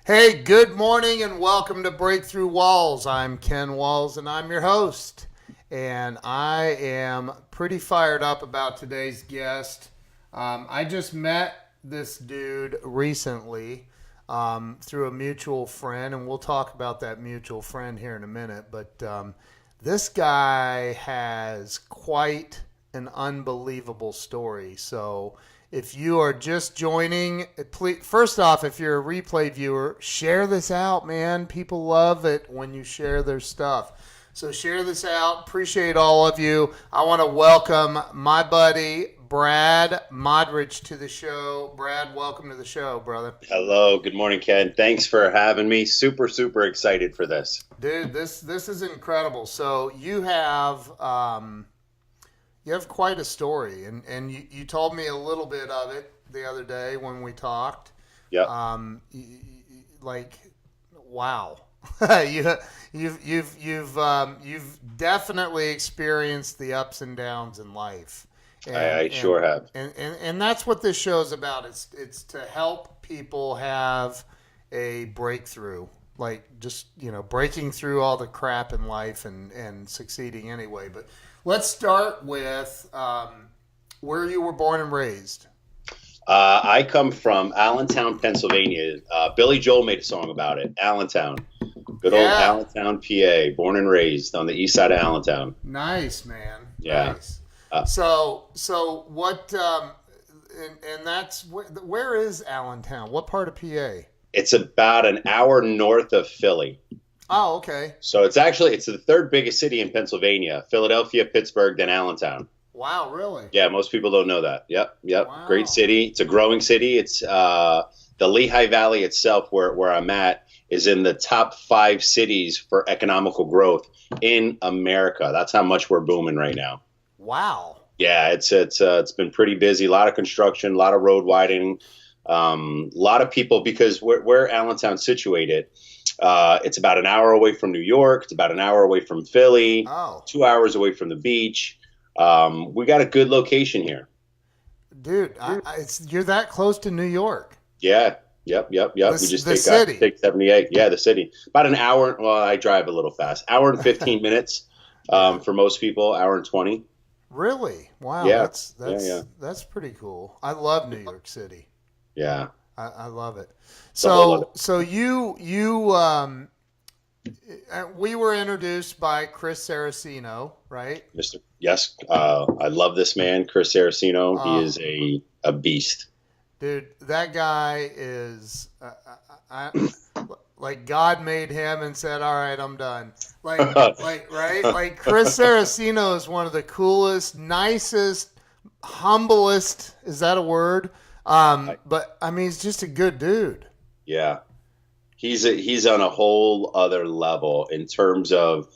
Hey, good morning and welcome to Breakthrough Walls. I'm Ken Walls and I'm your host. And I am pretty fired up about today's guest. I just met this dude recently through a mutual friend, and we'll talk about that mutual friend here in a minute. But this guy has quite an unbelievable story. So if you are just joining, please, first off, if you're a replay viewer, share this out, man. People love it when you share their stuff. So share this out. Appreciate all of you. I want to welcome my buddy, Brad Modrich, to the show. Brad, welcome to the show, brother. Hello. Good morning, Ken. Thanks for having me. Super excited for this. Dude, this is incredible. So you have quite a story, and you told me a little bit of it the other day when we talked. Yeah. Wow. You've definitely experienced the ups and downs in life. I sure have. And that's what this show is about. It's to help people have a breakthrough, like just, breaking through all the crap in life and succeeding anyway. But let's start with where you were born and raised. I come from Allentown, Pennsylvania. Billy Joel made a song about it. Allentown. Good old Allentown, PA. Born and raised on the east side of Allentown. Nice, man. Yeah. Nice. So what? And that's where is Allentown? What part of PA? It's about an hour north of Philly. Oh, okay. So it's the third biggest city in Pennsylvania. Philadelphia, Pittsburgh, then Allentown. Wow, really? Yeah, most people don't know that. Yep. Wow. Great city. It's a growing city. It's the Lehigh Valley itself, where I'm at, is in the top 5 cities for economical growth in America. That's how much we're booming right now. Wow. Yeah, it's been pretty busy. A lot of construction, a lot of road widening, a lot of people, because where Allentown's situated, it's about an hour away from New York. It's about an hour away from Philly. Oh. 2 hours away from the beach. We got a good location here. Dude, you're that close to New York. Yeah. Yep. We just take 78. Yeah, the city. About an hour. Well, I drive a little fast. Hour and 15 minutes for most people. Hour and 20. Really? Wow. Yeah. That's pretty cool. I love New York City. Yeah. I love it. So we were introduced by Chris Saracino, right? Yes. I love this man, Chris Saracino. He is a beast. Dude, that guy is like God made him and said, "All right, I'm done." Right? Like Chris Saracino is one of the coolest, nicest, humblest. Is that a word? But I mean, he's just a good dude. Yeah, he's on a whole other level in terms of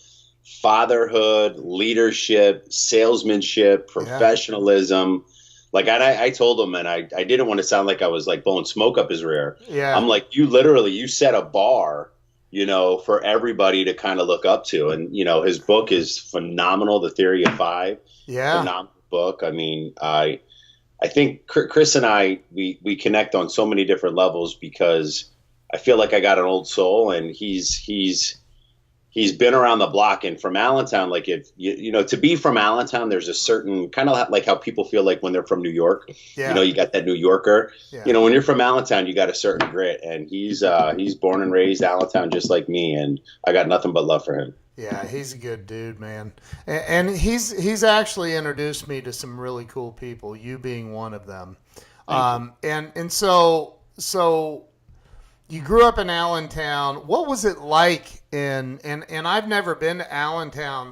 fatherhood, leadership, salesmanship, professionalism. Like, I told him, and I didn't want to sound like I was like blowing smoke up his rear. Yeah. I'm like, you set a bar, for everybody to kind of look up to. And, his book is phenomenal. The Theory of Five. Yeah. Phenomenal book. I mean, I think Chris and I, we connect on so many different levels, because I feel like I got an old soul, and he's been around the block. And from Allentown, like, if to be from Allentown, there's a certain kind of like how people feel like when they're from New York. Yeah. You got that New Yorker. Yeah. When you're from Allentown, you got a certain grit, and he's born and raised Allentown just like me, and I got nothing but love for him. Yeah, he's a good dude, man. And he's actually introduced me to some really cool people, you being one of them. And so you grew up in Allentown. What was it like and I've never been to Allentown,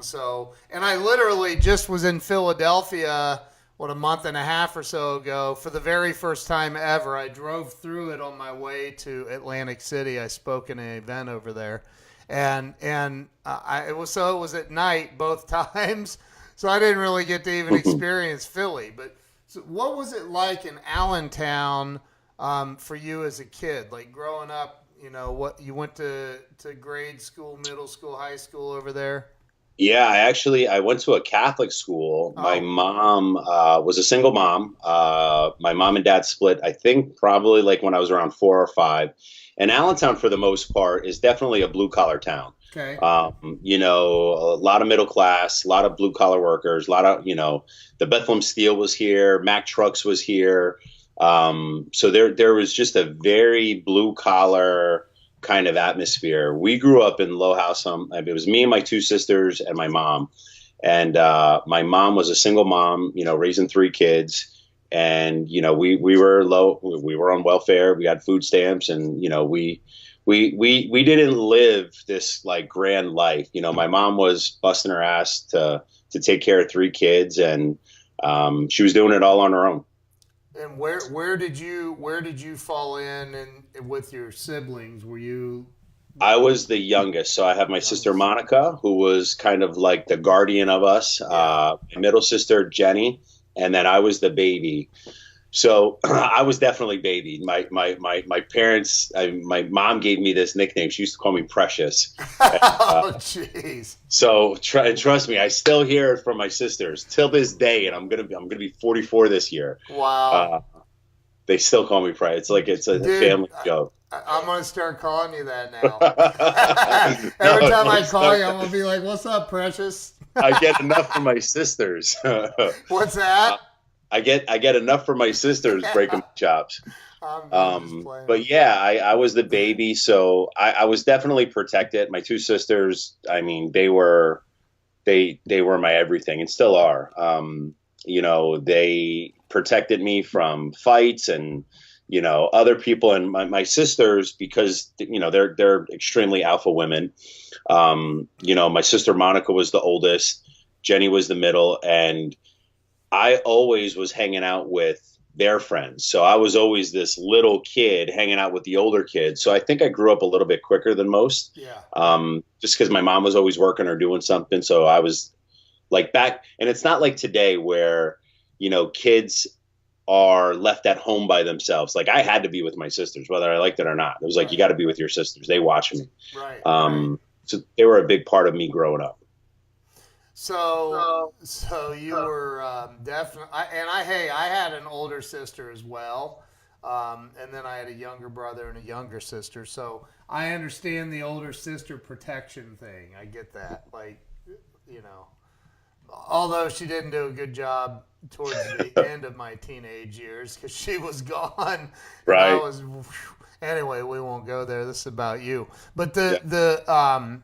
and I literally just was in Philadelphia, a month and a half or so ago for the very first time ever. I drove through it on my way to Atlantic City. I spoke in an event over there. And it was at night both times, so I didn't really get to even experience Philly. But so what was it like in Allentown for you as a kid, like growing up? What you went to grade school, middle school, high school over there? Yeah, I went to a Catholic school. My Oh, mom was a single mom. My mom and dad split, I think, probably like when I was around 4 or 5. And Allentown, for the most part, is definitely a blue collar town. okay. A lot of middle class, a lot of blue collar workers, a lot of, the Bethlehem Steel was here, Mack Trucks was here. So there was just a very blue collar kind of atmosphere. We grew up in Low House. It was me and my two sisters and my mom. And my mom was a single mom, raising 3 kids. And we were low. We were on welfare. We had food stamps, and we didn't live this like grand life. My mom was busting her ass to take care of 3 kids, and she was doing it all on her own. And where did you fall in and with your siblings? Were you I was the youngest, so I have my sister youngest? Monica, who was kind of like the guardian of us. Yeah. My middle sister Jenny, and then I was the baby. So I was definitely baby. My parents, my mom gave me this nickname. She used to call me Precious. Oh, jeez. So trust me, I still hear it from my sisters till this day, and I'm gonna be 44 this year. Wow. Uh, they still call me Precious. It's like it's a Dude, family joke. I'm gonna start calling you that now. No, Every time I don't call you, start. I'm gonna be like, "What's up, Precious?" I get enough from my sisters. What's that? I get enough from my sisters breaking my chops. I'm just playing But with you. yeah, I was the baby, so I was definitely protected. My two sisters, I mean, they were my everything and still are. They protected me from fights and other people, and my sisters, because they're extremely alpha women. My sister Monica was the oldest, Jenny was the middle, and I always was hanging out with their friends. So I was always this little kid hanging out with the older kids. So I think I grew up a little bit quicker than most, Yeah. just because my mom was always working or doing something. So I was like back, and it's not like today where, kids are left at home by themselves. Like I had to be with my sisters, whether I liked it or not. It was like, you Right. got to be with your sisters. They watch me. Right. Right. So they were a big part of me growing up. So you were definitely, hey, I had an older sister as well, and then I had a younger brother and a younger sister. So I understand the older sister protection thing. I get that. Like, you know, although she didn't do a good job towards the end of my teenage years because she was gone and I Right. was. Anyway, we won't go there. This is about you. But Yeah.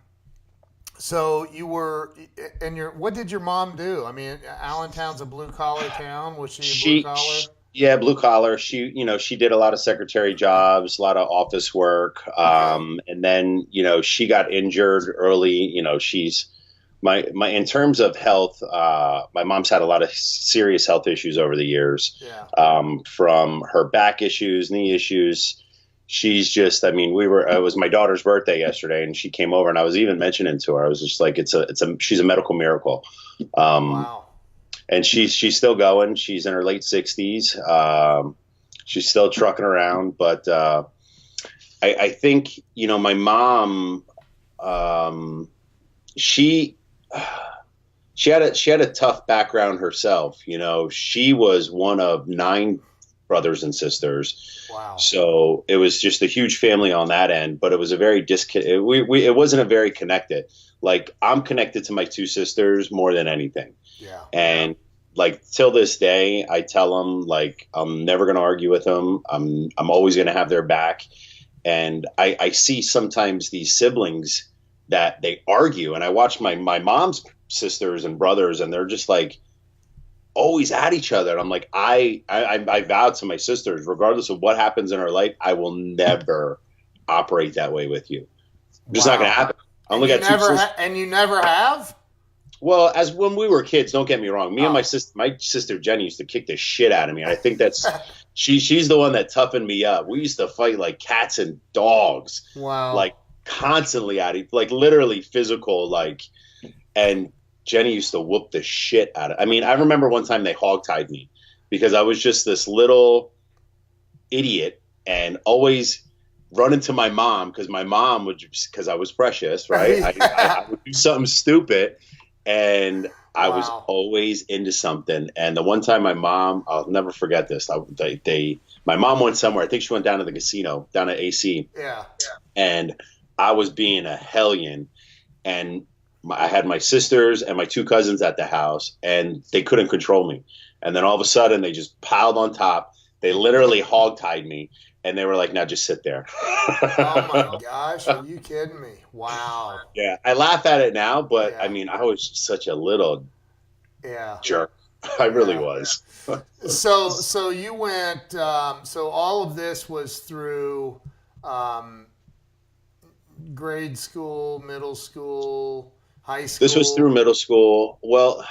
so you were, and what did your mom do? I mean, Allentown's a blue collar town. Was she a blue She, collar? sh Yeah, blue collar. She did a lot of secretary jobs, a lot of office work. Okay. And then, she got injured early. She's in terms of health, my mom's had a lot of serious health issues over the years, Yeah. from her back issues, knee issues. She's just, I mean, it was my daughter's birthday yesterday, and she came over, and I was even mentioning to her, I was just like, she's a medical miracle. Um, Wow. and she's still going. She's in her late 60s. She's still trucking around, but I think my mom, she she had a tough background herself. She was one of 9 brothers and sisters, Wow. so it was just a huge family on that end. But it was a very it wasn't a very connected. Like I'm connected to my two sisters more than anything. Yeah. And like till this day, I tell them like I'm never going to argue with them. I'm always going to have their back. And I see sometimes these siblings that they argue, and I watch my mom's sisters and brothers, and they're just like always at each other. And I'm like, I vowed to my sisters, regardless of what happens in our life, I will never operate that way with you. Just not going to Wow. happen. I And only you got two never sisters. and you never have? Well, as when we were kids, don't get me wrong. Me and Oh. my sister Jenny used to kick the shit out of me, and I think that's she's the one that toughened me up. We used to fight like cats and dogs, Wow. like constantly at it, like literally physical, like. And Jenny used to whoop the shit out of. I mean, I remember one time they hogtied me because I was just this little idiot and always running to my mom because my mom would, because I was precious, right? I Yeah. would do something stupid, and I was Wow. always into something. And the one time my mom, I'll never forget this. My mom went somewhere. I think she went down to the casino, down at AC, Yeah. and I was being a hellion. And I had my sisters and my two cousins at the house, and they couldn't control me. And then all of a sudden, they just piled on top. They literally hogtied me, and they were like, "Now just sit there." Oh my gosh, are you kidding me? Wow. Yeah, I laugh at it now, but I Yeah. mean, I was such a little Yeah. jerk. I really Yeah. was. So you went. So all of this was through um, grade school, middle school, high This was through school. middle school. Well,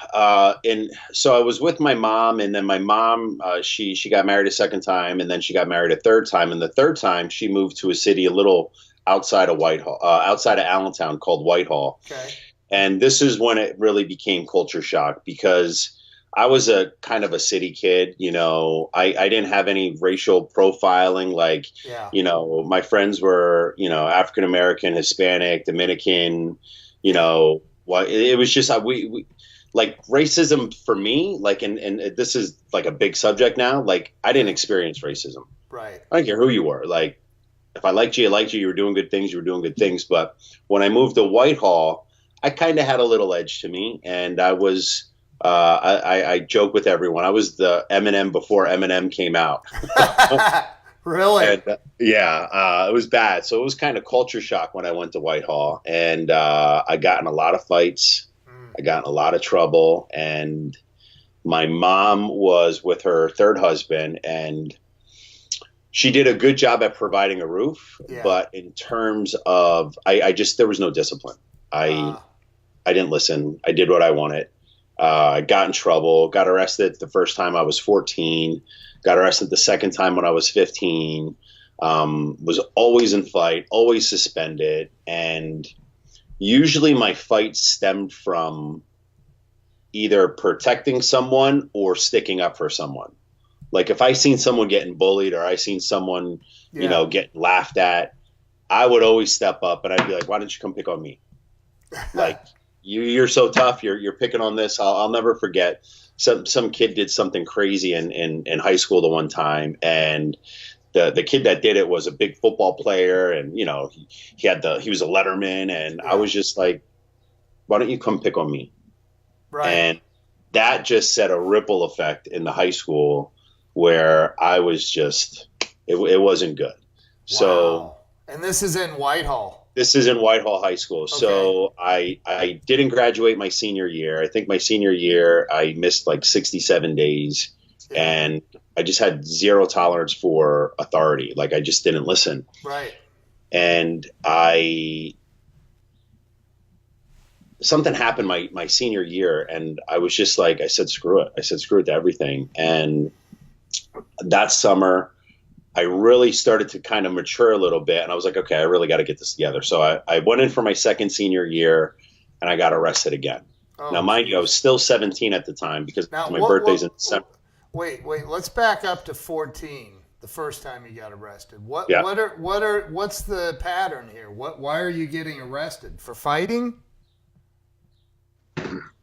and so I was with my mom, and then my mom, she got married a second time, and then she got married a third time, and the third time she moved to a city a little outside of Whitehall, outside of Allentown, called Whitehall. Okay. And this is when it really became culture shock because I was a kind of a city kid. I didn't have any racial profiling. Like, Yeah. my friends were, African American, Hispanic, Dominican, it was just we like racism for me, like, and this is like a big subject now. Like, I didn't experience racism. Right. I don't care who you were. Like, if I liked you, I liked you. You were doing good things. You were doing good things. But when I moved to Whitehall, I kind of had a little edge to me, and I was. I joke with everyone. I was the Eminem before Eminem came out. Really? And it was bad. So it was kind of culture shock when I went to Whitehall, and I got in a lot of fights. Mm. I got in a lot of trouble, and my mom was with her third husband, and she did a good job at providing a roof. Yeah. But in terms of, I just there was no discipline. Uh, I didn't listen. I did what I wanted. I got in trouble. Got arrested the first time I was 14. Got arrested the second time when I was 15. Was always in fight, always suspended. And usually my fights stemmed from either protecting someone or sticking up for someone. Like if I seen someone getting bullied or I seen someone, yeah. get laughed at, I would always step up and I'd be like, why don't you come pick on me? Like, you're so tough. You're picking on this. I'll never forget. Some kid did something crazy in high school the one time, and the kid that did it was a big football player, and he was a letterman, and Yeah. I was just like, why don't you come pick on me? Right. And that just set a ripple effect in the high school where I was just it wasn't good. So. Wow. And this is in Whitehall. This is in Whitehall High School. So I didn't graduate my senior year. I think my senior year I missed like 67 days, Yeah. and I just had zero tolerance for authority. Like I just didn't listen. Right. And something happened my senior year, and I was just like, I said, screw it. I said, screw it to everything. And that summer, I really started to kind of mature a little bit, and I was like, okay, I really got to get this together. So I went in for my second senior year, and I got arrested again. Oh, Now, mind you, I was still 17 at the time because Now, my birthday's in December. Wait. Let's back up to 14. The first time you got arrested. Yeah. What's the pattern here? Why are you getting arrested for fighting?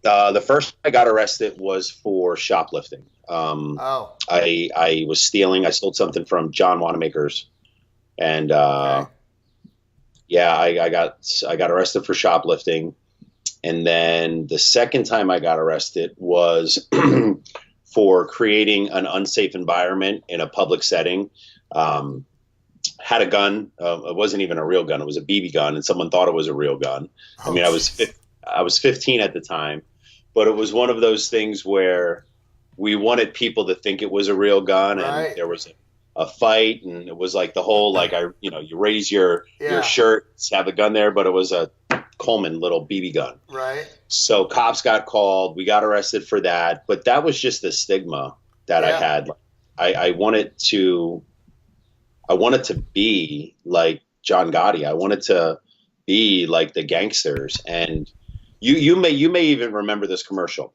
The first I got arrested was for shoplifting. Oh. I was stealing. I stole something from John Wanamaker's, and Okay. I got arrested for shoplifting. And then the second time I got arrested was for creating an unsafe environment in a public setting. Had a gun. It wasn't even a real gun. It was a BB gun, and someone thought it was a real gun. I mean, I was 15 at the time, but it was one of those things where we wanted people to think it was a real gun, and Right. there was a fight, and it was like the whole you raise your shirt, have a gun there, but it was a Coleman little BB gun. Right. So cops got called. We got arrested for that, but that was just the stigma that I Yeah. had. I wanted to be like John Gotti. I wanted to be like the gangsters, and you may even remember this commercial.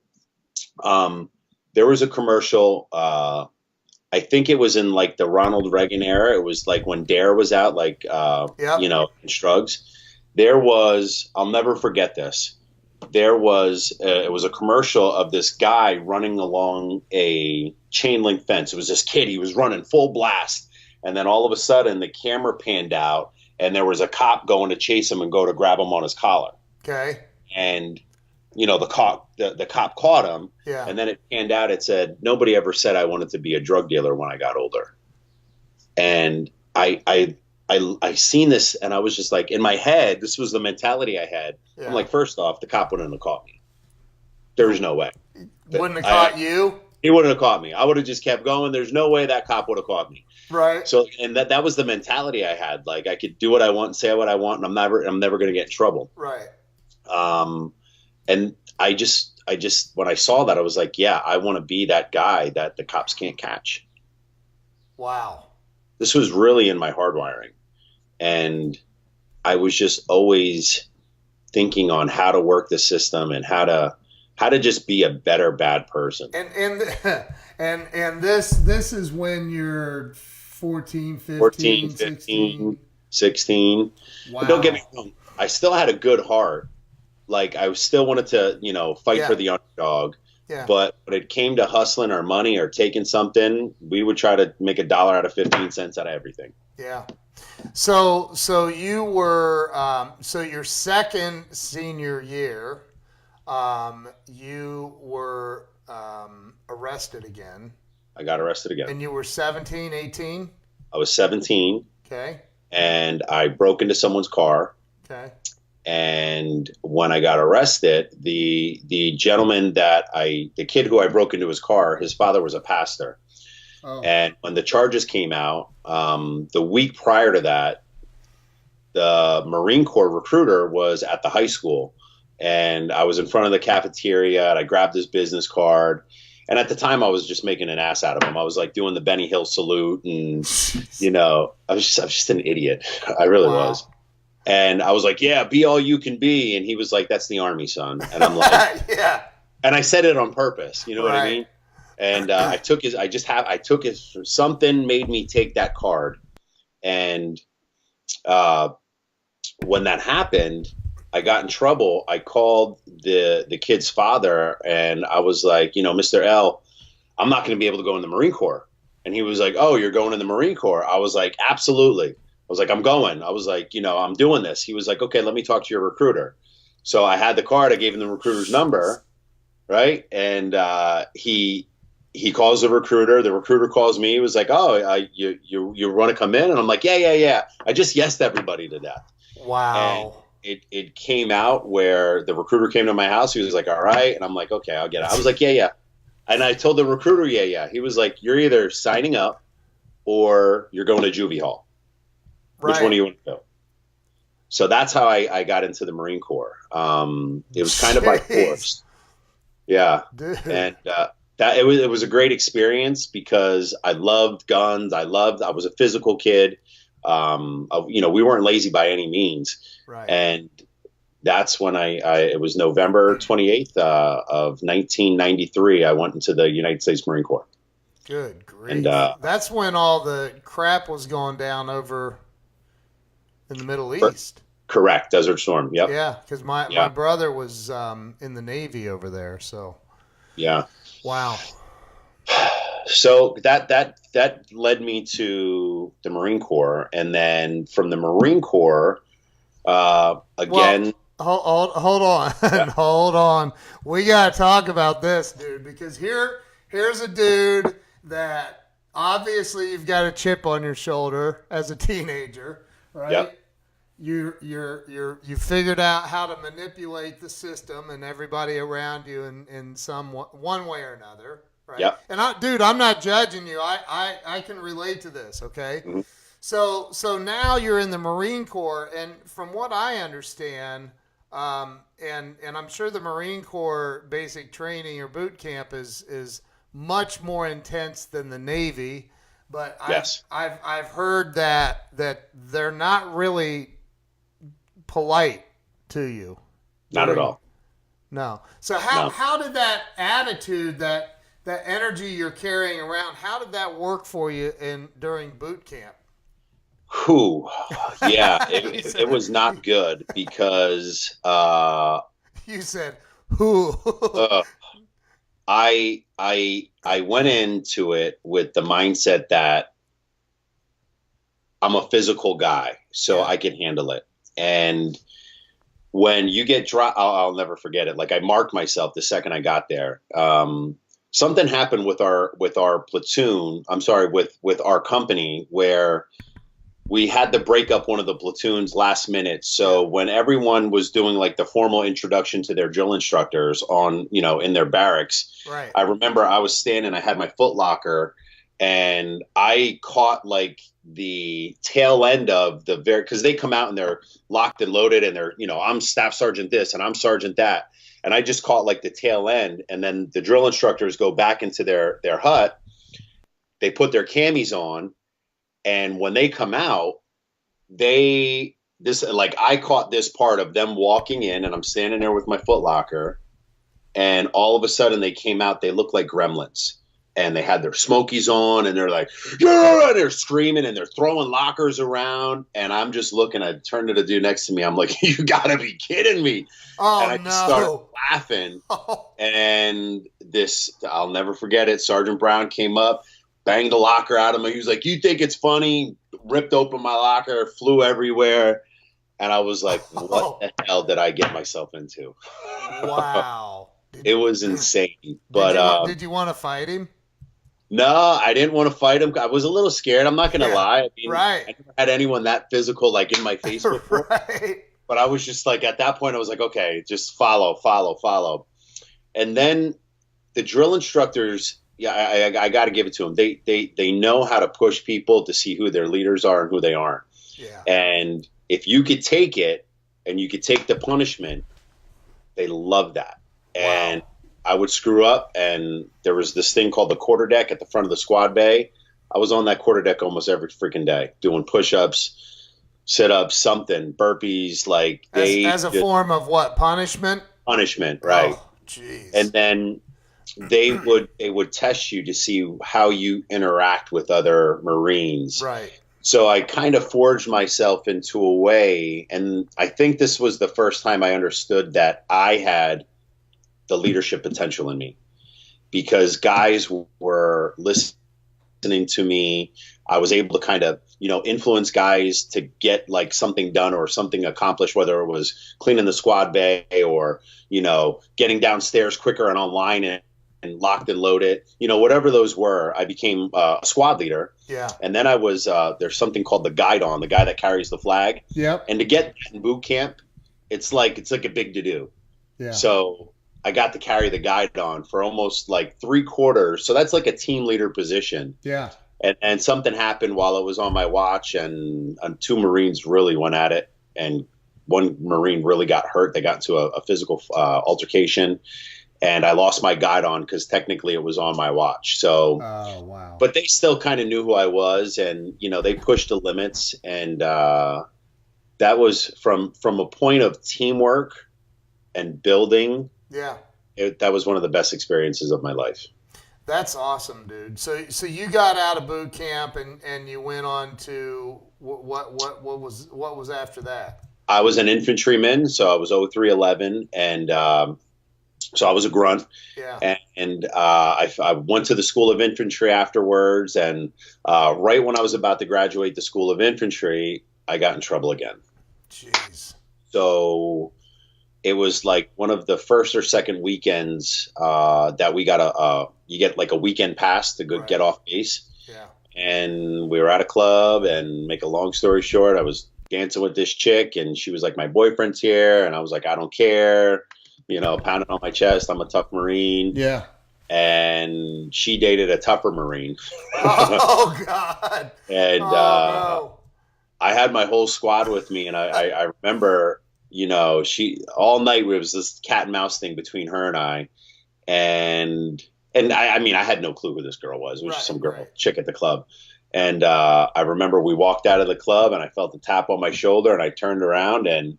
There was a commercial. I think it was in like the Ronald Reagan era. It was like when Dare was out, like Yep. in Strugs. There was, I'll never forget this. there was it was a commercial of this guy running along a chain link fence. It was this kid. He was running full blast, and then all of a sudden the camera panned out, and there was a cop going to chase him and go to grab him on his collar. Okay. And the cop caught him. Yeah. And then it panned out. It said, "Nobody ever said I wanted to be a drug dealer when I got older." And I seen this, and I was just like, in my head, this was the mentality I had. Yeah. I'm like, first off, the cop wouldn't have caught me. There's no way. Wouldn't have caught you? He wouldn't have caught me. I would have just kept going. There's no way that cop would have caught me. Right. So, and that was the mentality I had. Like, I could do what I want, say what I want, and I'm never going to get in trouble. Right. And I just when I saw that, I was like, yeah, I want to be that guy that the cops can't catch. Wow. This was really in my hardwiring. And I was just always thinking on how to work the system and how to just be a better bad person. And this is when you're 14, 15, 16. Wow. But don't get me wrong, I still had a good heart. Like, I still wanted to, fight for the underdog. Yeah. But when it came to hustling or money or taking something, we would try to make $1 out of 15 cents out of everything. Yeah. So you were so your second senior year, you were arrested again. I got arrested again. And you were 17, 18? I was 17. Okay. And I broke into someone's car. Okay. And when I got arrested, the gentleman the kid who I broke into his car, his father was a pastor. Oh. And when the charges came out, the week prior to that, the Marine Corps recruiter was at the high school, and I was in front of the cafeteria, and I grabbed his business card. And at the time, I was just making an ass out of him. I was like doing the Benny Hill salute, and I was just an idiot. I really was. And I was like, "Yeah, be all you can be." And he was like, "That's the Army, son." And I'm like, "Yeah." And I said it on purpose. You know what I mean? And I took his, something made me take that card. And when that happened, I got in trouble. I called the kid's father, and I was like, "Mr. L, I'm not going to be able to go in the Marine Corps." And he was like, "Oh, you're going in the Marine Corps?" I was like, "Absolutely." I was like, "I'm going." I was like, I'm doing this. He was like, "Okay, let me talk to your recruiter." So I had the card. I gave him the recruiter's number, right? And he calls the recruiter. The recruiter calls me. He was like, "Oh, you want to come in?" And I'm like, yeah. I just yesed everybody to death. Wow. And it came out where the recruiter came to my house. He was like, "All right." And I'm like, "Okay, I'll get it." I was like, yeah. And I told the recruiter, yeah. He was like, "You're either signing up or you're going to juvie hall. Right. Which one do you want to go?" So that's how I got into the Marine Corps. It was kind of by force. Yeah. Dude. And it was a great experience because I loved guns. I was a physical kid. We weren't lazy by any means. Right. And that's when it was November 28th of 1993. I went into the United States Marine Corps. Good grief. And that's when all the crap was going down over in the Middle East. Correct. Desert Storm. Yep. Yeah, because my brother was in the Navy over there. So. Yeah. Wow. So that led me to the Marine Corps, and then from the Marine Corps, again. Well, hold on, hold on. We gotta talk about this, dude, because here's a dude that obviously you've got a chip on your shoulder as a teenager, right? Yep. You figured out how to manipulate the system and everybody around you in some one way or another, right? Yep. And I'm not judging you. I can relate to this, okay? Mm-hmm. So now you're in the Marine Corps, and from what I understand, and I'm sure the Marine Corps basic training or boot camp is much more intense than the Navy, but yes. I've heard that they're not really polite to you. Not at all. No. So how did that attitude, that energy you're carrying around, how did that work for you during boot camp? Yeah, it was not good because You said who? Uh, I went into it with the mindset that I'm a physical guy, so Yeah. I can handle it. And when you get dropped, I'll never forget it. Like I marked myself the second I got there. Something happened with our platoon. I'm sorry, with our company where we had to break up one of the platoons last minute. So when everyone was doing like the formal introduction to their drill instructors on, in their barracks, Right. I remember I was standing, I had my foot locker and I caught like the tail end of because they come out and they're locked and loaded and they're, I'm staff sergeant this and I'm sergeant that. And I just caught like the tail end. And then the drill instructors go back into their hut. They put their camis on. And when they come out, I caught this part of them walking in and I'm standing there with my foot locker and all of a sudden they came out, they looked like gremlins and they had their smokies on and they're like, yeah, they're screaming and they're throwing lockers around. And I'm just looking, I turned to the dude next to me. I'm like, you gotta be kidding me. Oh, and I just started laughing. And I'll never forget it. Sergeant Brown came up, banged the locker out of me. He was like, you think it's funny? Ripped open my locker, flew everywhere. And I was like, what the hell did I get myself into? Wow. It was insane. But did you want to fight him? No, I didn't want to fight him. I was a little scared. I'm not going to lie. I mean, right. I never had anyone that physical like in my face before. Right. But I was just like, at that point, I was like, okay, just follow. And then the drill instructors, yeah, I got to give it to them. They know how to push people to see who their leaders are and who they aren't. Yeah. And if you could take it and you could take the punishment, they love that. Wow. And I would screw up, and there was this thing called the quarterdeck at the front of the squad bay. I was on that quarterdeck almost every freaking day, doing push-ups, sit-ups, something, burpees. Like as a form of what, punishment? Punishment, right? Oh, jeez. And then they would test you to see how you interact with other Marines. Right. So I kind of forged myself into a way, and I think this was the first time I understood that I had the leadership potential in me because guys were listening to me. I was able to kind of, influence guys to get like something done or something accomplished, whether it was cleaning the squad bay or, getting downstairs quicker and online and locked and loaded, whatever those were. I became a squad leader. Yeah. And then I was, there's something called the guidon, the guy that carries the flag. Yep. And to get that in boot camp, it's like a big to-do. Yeah. So I got to carry the guidon for almost like 3/4. So that's like a team leader position. Yeah. And something happened while it was on my watch, and two Marines really went at it. And one Marine really got hurt. They got into a physical altercation. And I lost my guidon because technically it was on my watch. So, oh, wow. But they still kind of knew who I was, and they pushed the limits, and that was from a point of teamwork and building. Yeah, that was one of the best experiences of my life. That's awesome, dude. So you got out of boot camp and you went on to what was after that? I was an infantryman, so I was 0311, and so I was a grunt. Yeah. And I went to the School of Infantry afterwards, and right when I was about to graduate the School of Infantry, I got in trouble again. Jeez. So it was like one of the first or second weekends that we got you get like a weekend pass to go get off base. Yeah. And we were at a club, and make a long story short, I was dancing with this chick, and she was like, my boyfriend's here. And I was like, I don't care, pounding on my chest. I'm a tough Marine. Yeah. And she dated a tougher Marine. Oh, God. And no. I had my whole squad with me, and I remember, she all night it was this cat and mouse thing between her and I, and I mean I had no clue who this girl was. It was just some girl, chick at the club, and I remember we walked out of the club, and I felt a tap on my shoulder, and I turned around and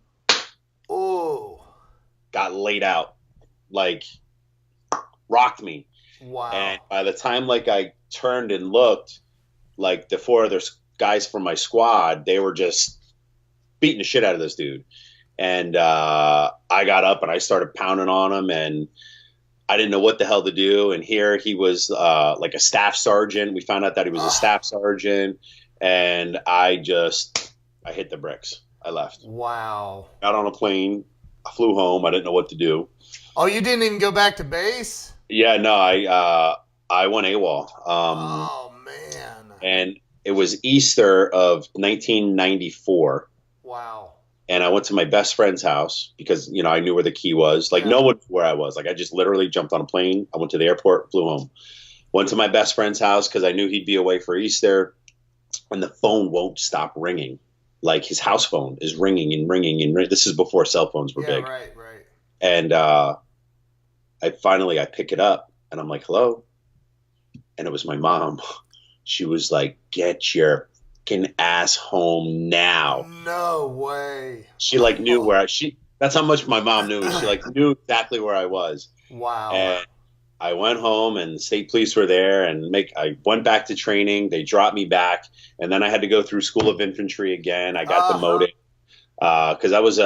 got laid out, like rocked me. Wow! And by the time like I turned and looked, like the four other guys from my squad, they were just beating the shit out of this dude. And I got up and I started pounding on him, and I didn't know what the hell to do. And here he was like a staff sergeant. We found out that he was a staff sergeant, and I hit the bricks. I left. Wow. Got on a plane. I flew home. I didn't know what to do. Oh, you didn't even go back to base? Yeah, no, I went AWOL. Oh man. And it was Easter of 1994. Wow. And I went to my best friend's house because, you know, I knew where the key was. Like, no one knew where I was. Like, I just literally jumped on a plane. I went to the airport, flew home. Went to my best friend's house because I knew he'd be away for Easter. And the phone won't stop ringing. Like, his house phone is ringing and ringing and ringing. This is before cell phones were big. Right. And I pick it up, and I'm like, hello? And it was my mom. She was like, get your fucking ass home now. No way. She like knew that's how much my mom knew. She like knew exactly where I was. Wow. And I went home, and the state police were there, and I went back to training. They dropped me back, and then I had to go through School of Infantry again. I got demoted because I was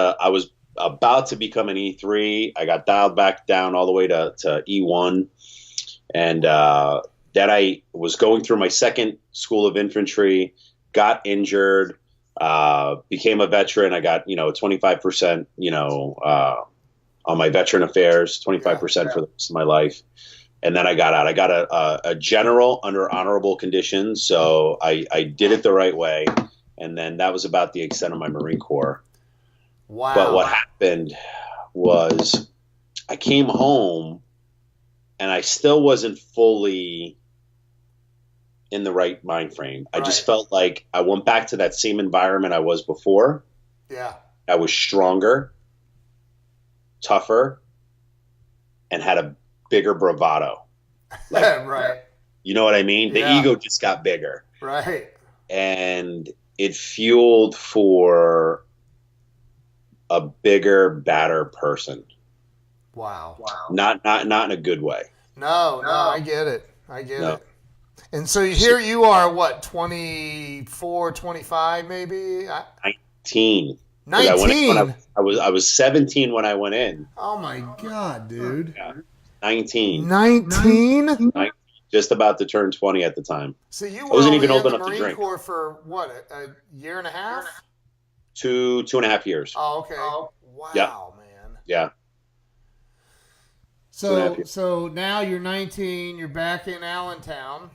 about to become an E3. I got dialed back down all the way to E1, and then I was going through my second School of Infantry, got injured, became a veteran. I got 25% on my veteran affairs, 25% for the rest of my life. And then I got out. I got a general under honorable conditions, so I did it the right way. And then that was about the extent of my Marine Corps. Wow. But what happened was I came home, and I still wasn't fully in the right mind frame. I just felt like I went back to that same environment I was before. Yeah. I was stronger, tougher, and had a bigger bravado. Like, right. You know what I mean? The ego just got bigger. Right. And it fueled for a bigger, badder person. Wow. Not in a good way. No, I get it. It. And so here you are, what, 24, 25 maybe? 19. 19? I was 17 when I went in. Oh my God, dude. Yeah. 19. 19? Just about to turn 20 at the time. So you wasn't were even only old in the enough to Marine drink. Corps for what, a year and a half? 2.5 years. Oh, okay. Wow, Yep. man. Yeah. So now you're 19. You're back in Allentown.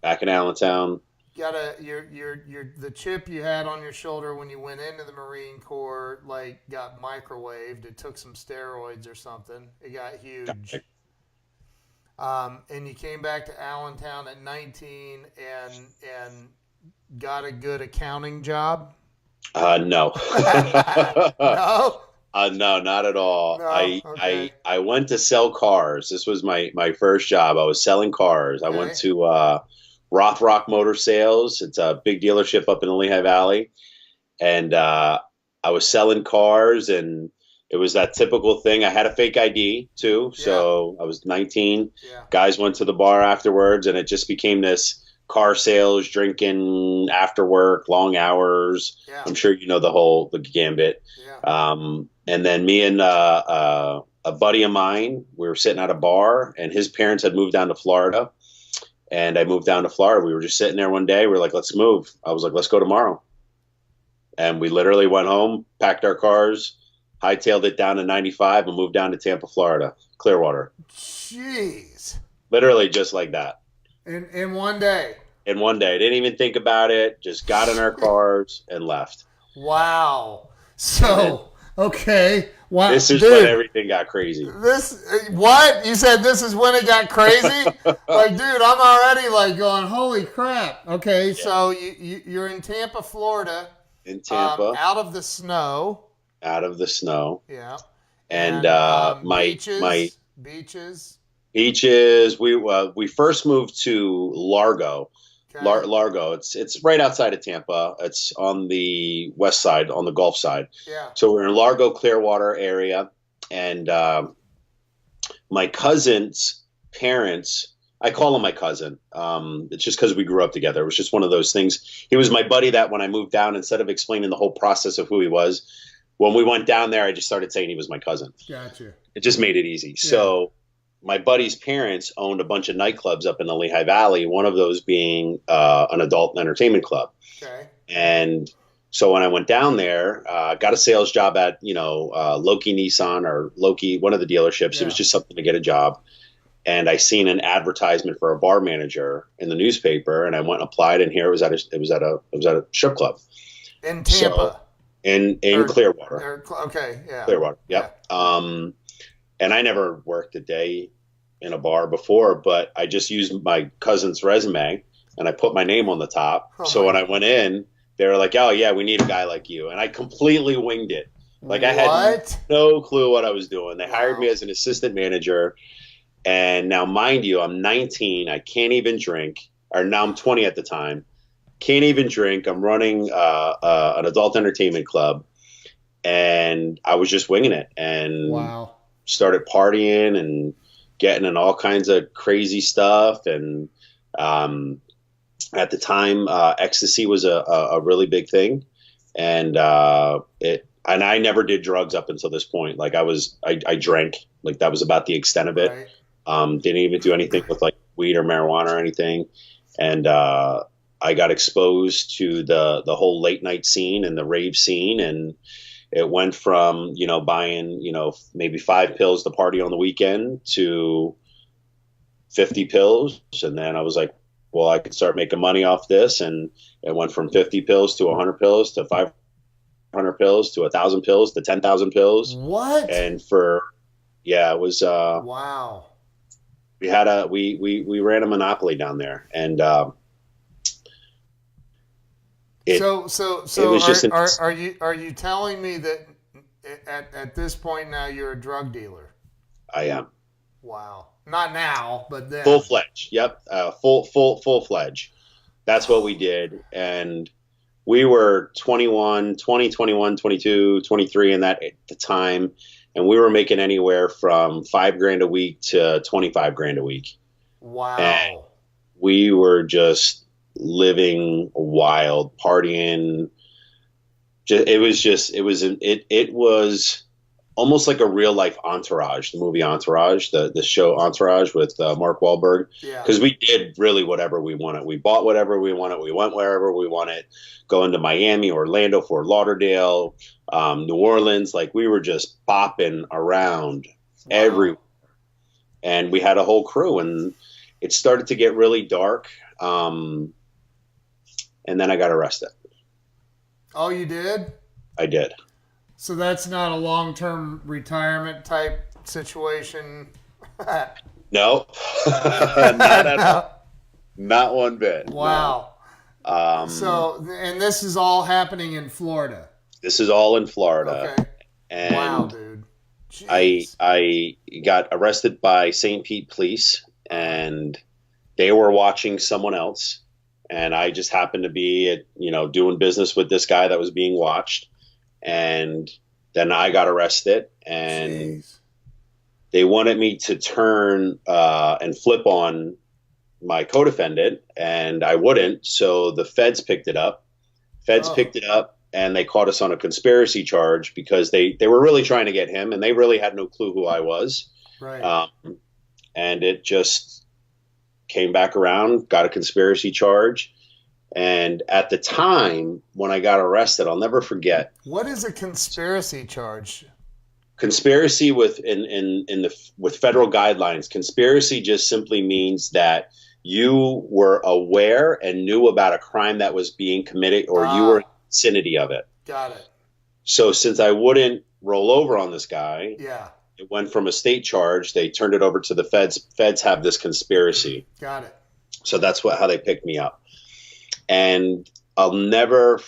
Back in Allentown. Got the chip you had on your shoulder when you went into the Marine Corps got microwaved. It took some steroids or something. It got huge. And you came back to Allentown at 19 and got a good accounting job. No. No. No, not at all. No? Okay. I went to sell cars. This was my first job. I was selling cars. Okay. I went to Rothrock Motor Sales. It's a big dealership up in the Lehigh Valley. And I was selling cars, and it was that typical thing. I had a fake ID too. So I was 19. Yeah. Guys went to the bar afterwards, and it just became this car sales, drinking after work, long hours. Yeah. I'm sure you know the gambit. Yeah. And then me and a buddy of mine, we were sitting at a bar, and his parents had moved down to Florida. And I moved down to Florida. We were just sitting there one day. We were like, let's move. I was like, let's go tomorrow. And we literally went home, packed our cars, hightailed it down to 95, and moved down to Tampa, Florida, Clearwater. Jeez. Literally just like that. In one day. In one day. Didn't even think about it. Just got in our cars and left. Wow. So, okay. Wow. This is when everything got crazy. What? You said this is when it got crazy? Dude, I'm already going, holy crap. Okay, yeah. So you're in Tampa, Florida. In Tampa. Out of the snow. Yeah. And beaches. We first moved to Largo. Okay. Largo. It's right outside of Tampa. It's on the west side, on the Gulf side. Yeah. So we're in Largo, Clearwater area, and my cousin's parents. I call him my cousin. It's just because we grew up together. It was just one of those things. He was my buddy that when I moved down, instead of explaining the whole process of who he was, when we went down there, I just started saying he was my cousin. Gotcha. It just made it easy. Yeah. So my buddy's parents owned a bunch of nightclubs up in the Lehigh Valley, one of those being an adult entertainment club. Okay. And so when I went down there, got a sales job at, Loki Nissan or Loki, one of the dealerships. Yeah. It was just something to get a job. And I seen an advertisement for a bar manager in the newspaper, and I went and applied. And here it was at a strip club In Tampa. So, in Clearwater. Okay, yeah. Clearwater, yep. Yeah. And I never worked a day in a bar before, but I just used my cousin's resume and I put my name on the top. So when I went in, they were like, "Oh yeah, we need a guy like you," and I completely winged it. Like I had no clue what I was doing. They hired me as an assistant manager. And now, mind you, I'm 19. I can't even drink. Or now I'm 20 at the time. Can't even drink. I'm running an adult entertainment club. And I was just winging it. And started partying and getting in all kinds of crazy stuff. And at the time, ecstasy was a really big thing. And I never did drugs up until this point. Like I drank. Like that was about the extent of it. Right. Didn't even do anything with like weed or marijuana or anything. And I got exposed to the whole late night scene and the rave scene. And it went from, buying, maybe 5 pills to party on the weekend to 50 pills. And then I was like, well, I could start making money off this. And it went from 50 pills to 100 pills to 500 pills to 1,000 pills to 10,000 pills. What? And it was, wow. We had we ran a monopoly down there, and it was just are you telling me that at this point now you're a drug dealer? I am. Wow. Not now, but then. Full fledged. Yep. Full fledged. That's what we did, and we were 21, 22, 23 in that at the time. And we were making anywhere from $5,000 a week to $25,000 a week. Wow. And we were just living wild, partying. It was almost like a real life Entourage, the movie Entourage, the show Entourage with Mark Wahlberg. Yeah. Because we did really whatever we wanted. We bought whatever we wanted. We went wherever we wanted. Going to Miami, Orlando, Fort Lauderdale, New Orleans. Like we were just bopping around everywhere. And we had a whole crew, and it started to get really dark. And then I got arrested. Oh, you did? I did. So that's not a long-term retirement type situation? No. Not at all. Not one bit. Wow. No. And this is all happening in Florida? This is all in Florida. Okay. And wow, dude. Jeez. I got arrested by St. Pete police, and they were watching someone else. And I just happened to be, doing business with this guy that was being watched. And then I got arrested, and they wanted me to turn and flip on my co-defendant, and I wouldn't. So the feds picked it up. Picked it up, and they caught us on a conspiracy charge because they were really trying to get him, and they really had no clue who I was. Right. And it just came back around, got a conspiracy charge. And at the time when I got arrested, I'll never forget. What is a conspiracy charge? Conspiracy with federal guidelines. Conspiracy just simply means that you were aware and knew about a crime that was being committed, or you were in the vicinity of it. Got it. So since I wouldn't roll over on this guy, it went from a state charge. They turned it over to the feds. Feds have this conspiracy. Got it. So that's how they picked me up. And I'll never,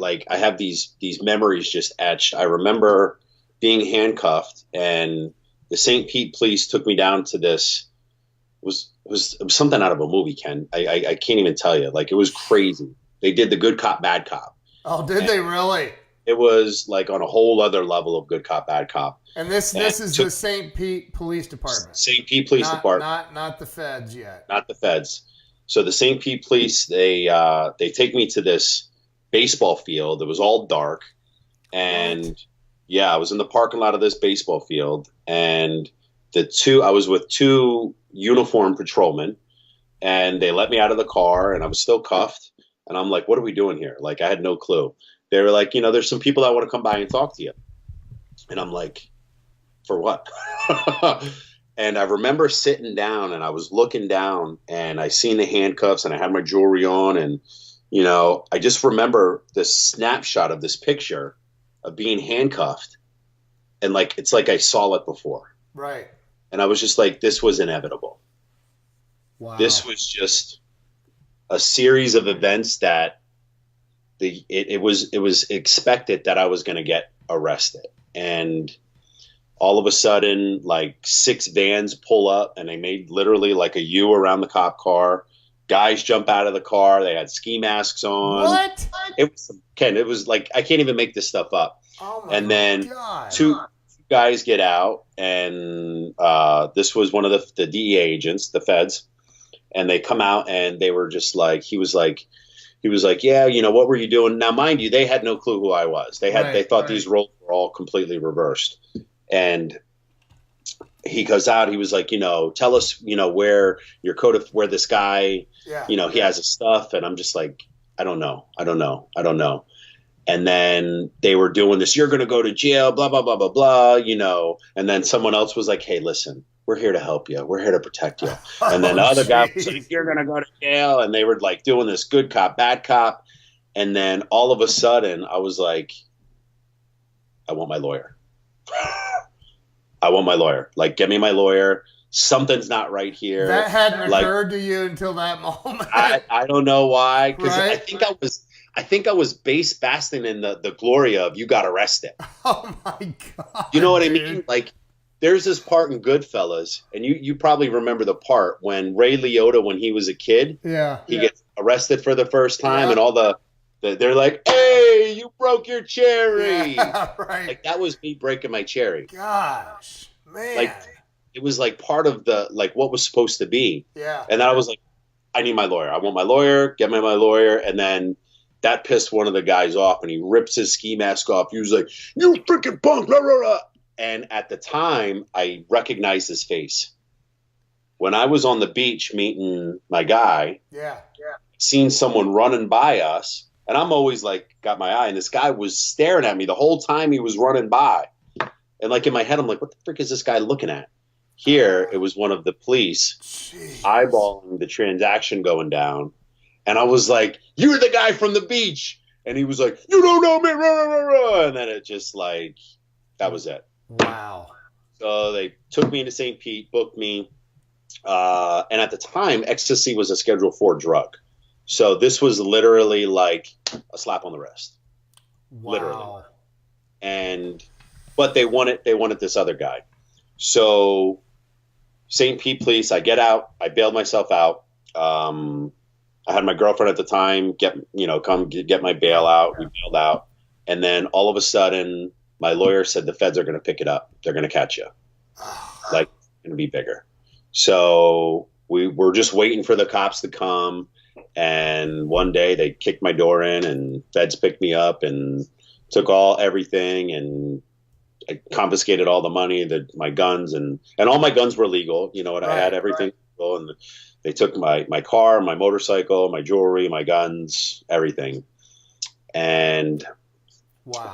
I have these memories just etched. I remember being handcuffed, and the St. Pete police took me down to this. It was something out of a movie, Ken. I can't even tell you. Like, it was crazy. They did the good cop, bad cop. Oh, did they really? It was like on a whole other level of good cop, bad cop. And this is the St. Pete Police Department. St. Pete Police Department. Not the feds yet. Not the feds. So the St. Pete Police, they take me to this baseball field. It was all dark, and Yeah, I was in the parking lot of this baseball field, and I was with two uniformed patrolmen, and they let me out of the car, and I was still cuffed, and I'm like, what are we doing here? Like, I had no clue. They were like, there's some people that want to come by and talk to you, and I'm like, for what? And I remember sitting down, and I was looking down, and I seen the handcuffs, and I had my jewelry on, and I just remember this snapshot of this picture of being handcuffed, and like it's like I saw it before. Right. And I was just like, this was inevitable. Wow. This was just a series of events that it was expected that I was going to get arrested. And all of a sudden, like 6 vans pull up, and they made literally like a U around the cop car. Guys jump out of the car. They had ski masks on. What? It was, Ken, it was like, I can't even make this stuff up. Oh my And then God. two guys get out, and this was one of the DEA agents, the feds, and they come out, and they were just like, he was like, yeah, what were you doing? Now, mind you, they had no clue who I was. They thought these roles were all completely reversed. And he goes out, he was like, tell us, where your code of where this guy, he has his stuff. And I'm just like, I don't know. And then they were doing this, you're going to go to jail, blah, blah, blah, blah, blah, and then someone else was like, hey, listen, we're here to help you. We're here to protect you. And then the other guy was like, you're going to go to jail. And they were like doing this good cop, bad cop. And then all of a sudden I was like, I want my lawyer. I want my lawyer. Like, get me my lawyer. Something's not right here. That hadn't occurred to you until that moment. I don't know why. Because Right? I think I was basking in the glory of you got arrested. Oh my God. You know what I dude. mean? Like, there's this part in Goodfellas, and you probably remember the part when Ray Liotta, when he was a kid, he gets arrested for the first time, and all they're like, hey, you broke your cherry. Yeah, right. Like, that was me breaking my cherry. Gosh, man. Like, it was like part of the, like, what was supposed to be. Yeah. And then I was like, I need my lawyer. I want my lawyer. Get me my lawyer. And then that pissed one of the guys off, and he rips his ski mask off. He was like, you freaking punk, blah, blah, blah. And at the time, I recognized his face. When I was on the beach meeting my guy, seen someone running by us, and I'm always like, got my eye, and this guy was staring at me the whole time he was running by. And like in my head, I'm like, what the frick is this guy looking at? Here, it was one of the police eyeballing the transaction going down. And I was like, you're the guy from the beach. And he was like, you don't know me. Rah, rah, rah. And then it just like, that was it. Wow. So they took me into St. Pete, booked me. And at the time, ecstasy was a Schedule 4 drug. So this was literally like a slap on the wrist. Wow. Literally. But they wanted this other guy. So St. Pete police, I get out, I bailed myself out. I had my girlfriend at the time come get my bail out. We bailed out. And then all of a sudden, my lawyer said the feds are going to pick it up. They're going to catch you. Like, it's going to be bigger. So we were just waiting for the cops to come. And one day they kicked my door in, and feds picked me up and took everything, and I confiscated all the money, my guns, and all my guns were legal. I had everything legal, and they took my car, my motorcycle, my jewelry, my guns, everything. And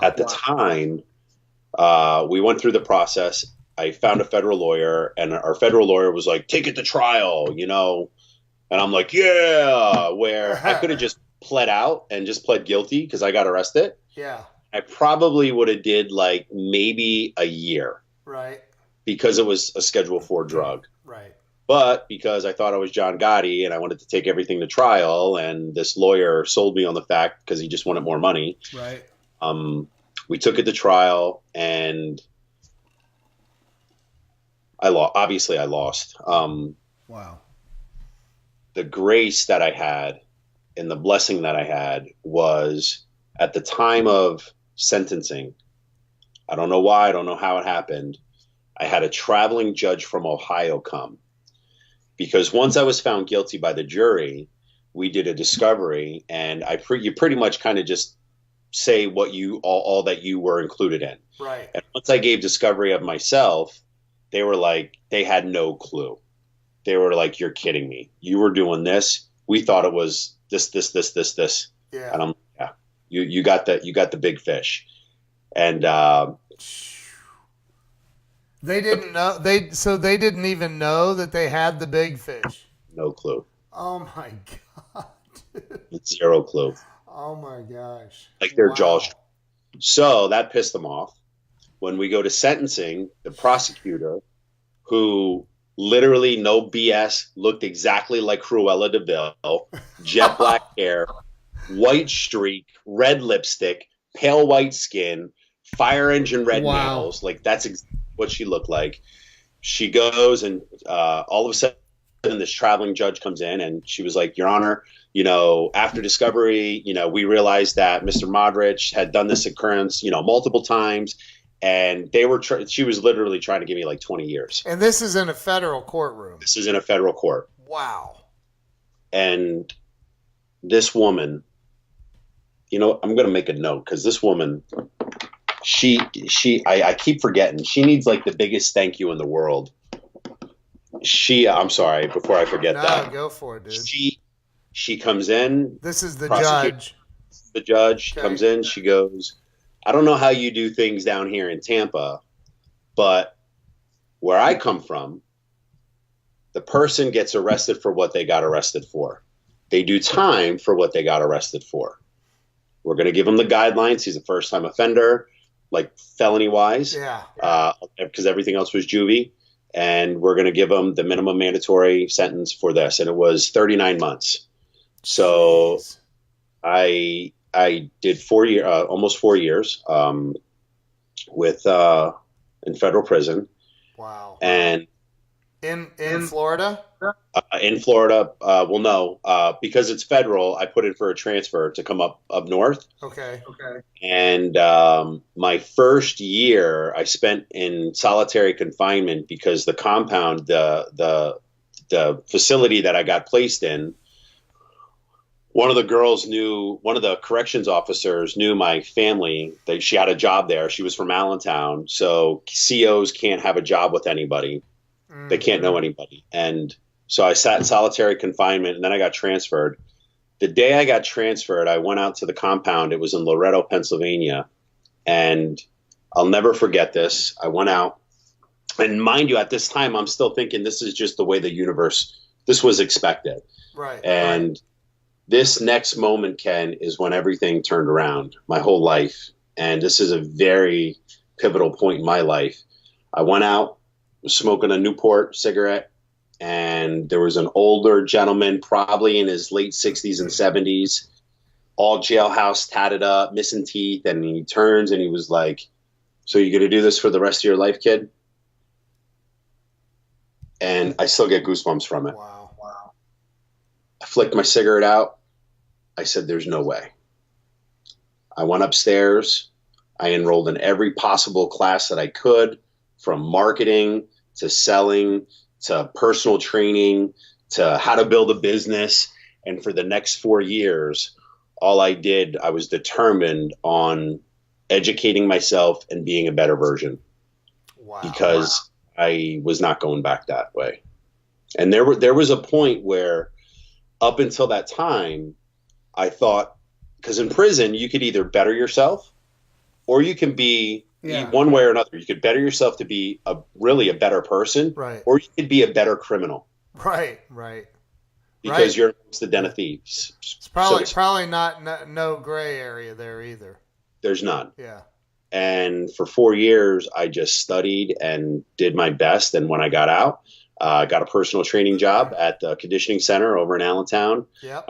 at the time, we went through the process. I found a federal lawyer, and our federal lawyer was like, take it to trial, And I'm like, yeah, where I could have just pled out and just pled guilty because I got arrested. Yeah. I probably would have did like maybe a year. Right. Because it was a Schedule 4 drug. Right. But because I thought I was John Gotti and I wanted to take everything to trial, and this lawyer sold me on the fact because he just wanted more money. Right. We took it to trial, and I lost. Obviously, I lost. Wow. The grace that I had and the blessing that I had was at the time of sentencing. I don't know why. I don't know how it happened. I had a traveling judge from Ohio come, because once I was found guilty by the jury, we did a discovery, and you pretty much kind of just say what all that you were included in. Right. And once I gave Discovery of myself, they were like, they had no clue. They were like, "You're kidding me. You were doing this. We thought it was this." Yeah. And I'm, yeah, you got the big fish. And They didn't know they didn't even know that they had the big fish. no clue. Oh my god. Zero clue. Oh my gosh. Like their Wow. jaws. So that pissed them off. When we go to sentencing, the prosecutor, who literally no BS looked exactly like Cruella de Vil, jet black hair, white streak, red lipstick, pale white skin, fire engine red nails. Like that's what she looked like. She goes and all of a sudden this traveling judge comes in and she was like, "Your Honor, after Discovery, we realized that Mr. Modrich had done this occurrence, multiple times." And she was literally trying to give me like 20 years. And this is in a federal courtroom. This is in a federal court. Wow. And this woman, I'm going to make a note because this woman, I keep forgetting. She needs like the biggest thank you in the world. I'm sorry, before I forget that. No, go for it, dude. She comes in. This is the judge. The judge comes in. She goes, "I don't know how you do things down here in Tampa, but where I come from, the person gets arrested for what they got arrested for. They do time for what they got arrested for. We're going to give him the guidelines. He's a first-time offender, like felony-wise, because everything else was juvie. And we're going to give him the minimum mandatory sentence for this." And it was 39 months. So Jeez. I did almost 4 years with in federal prison. Wow. And in Florida? In Florida, no, because it's federal, I put in for a transfer to come up north. Okay. And my first year, I spent in solitary confinement because the compound, the facility that I got placed in, one of the corrections officers knew my family. She had a job there. She was from Allentown. So COs can't have a job with anybody. They can't know anybody. And so I sat in solitary confinement and then I got transferred. The day I got transferred, I went out to the compound. It was in Loretto, Pennsylvania. And I'll never forget this. I went out. And mind you, at this time, I'm still thinking this is just the way this was expected. Right. And this next moment, Ken, is when everything turned around, my whole life. And this is a very pivotal point in my life. I went out, was smoking a Newport cigarette, and there was an older gentleman, probably in his late 60s and 70s, all jailhouse tatted up, missing teeth. And he turns and he was like, "So you going to do this for the rest of your life, kid?" And I still get goosebumps from it. Wow. I flicked my cigarette out. I said, "There's no way." I went upstairs. I enrolled in every possible class that I could, from marketing to selling to personal training to how to build a business. And for the next 4 years, all I did, I was determined on educating myself and being a better version. Wow. Because I was not going back that way. And there was a point where, up until that time, I thought, because in prison, you could either better yourself or you can be one way or another. You could better yourself to be really a better person, right? Or you could be a better criminal, right? Because you're the den of thieves. It's probably not no gray area there either. There's none. Yeah. And for 4 years, I just studied and did my best. And when I got out, I got a personal training job at the conditioning center over in Allentown. Yep.